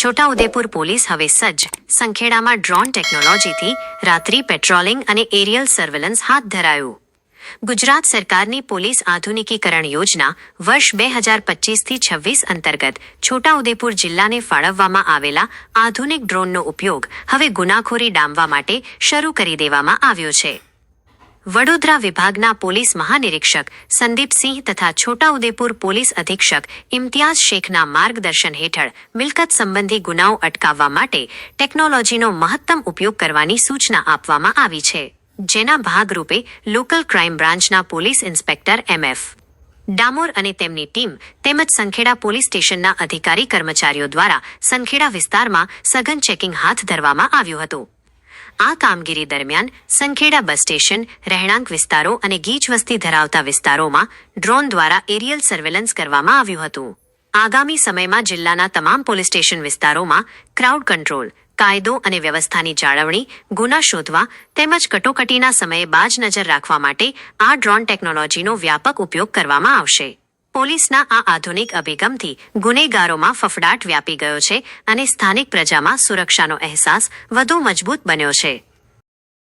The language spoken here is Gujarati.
છોટાઉદેપુર પોલીસ હવે સજ્જ. સંખેડામાં ડ્રોન ટેકનોલોજીથી રાત્રિ પેટ્રોલિંગ અને એરિયલ સર્વેલન્સ હાથ ધરાયું. ગુજરાત સરકારની પોલીસ આધુનિકીકરણ યોજના વર્ષ 2025થી 26 અંતર્ગત છોટાઉદેપુર જિલ્લાને ફાળવવામાં આવેલા આધુનિક ડ્રોનનો ઉપયોગ હવે ગુનાખોરી ડામવા માટે શરૂ કરી દેવામાં આવ્યો છે. વડોદરા વિભાગના પોલીસ મહાનિરીક્ષક સંદીપસિંહ તથા છોટાઉદેપુર પોલીસ અધિક્ષક ઇમ્તિયાઝ શેખના માર્ગદર્શન હેઠળ મિલકત સંબંધી ગુનાઓ અટકાવવા માટે ટેકનોલોજીનો મહત્તમ ઉપયોગ કરવાની સૂચના આપવામાં આવી છે. જેના ભાગરૂપે લોકલ ક્રાઇમ બ્રાન્ચના પોલીસ ઇન્સ્પેક્ટર એમ.એફ. ડામોર અને તેમની ટીમ તેમજ સંખેડા પોલીસ સ્ટેશનના અધિકારી કર્મચારીઓ દ્વારા સંખેડા વિસ્તારમાં સઘન ચેકિંગ હાથ ધરવામાં આવ્યું હતું. આ કામગીરી દરમિયાન સંખેડા બસ સ્ટેશન, રહેણાંક વિસ્તારો અને ગીચ વસ્તી ધરાવતા વિસ્તારોમાં ડ્રોન દ્વારા એરિયલ સર્વેલન્સ કરવામાં આવ્યું હતું. આગામી સમયમાં જિલ્લાના તમામ પોલીસ સ્ટેશન વિસ્તારોમાં ક્રાઉડ કંટ્રોલ, કાયદો અને વ્યવસ્થાની જાળવણી, ગુના શોધવા તેમજ કટોકટીના સમયે બાજ નજર રાખવા માટે આ ડ્રોન ટેકનોલોજીનો વ્યાપક ઉપયોગ કરવામાં આવશે. પોલીસના આ આધુનિક અભિગમથી ગુનેગારોમાં ફફડાટ વ્યાપી ગયો છે અને સ્થાનિક પ્રજામાં સુરક્ષાનો અહેસાસ વધુ મજબૂત બન્યો છે.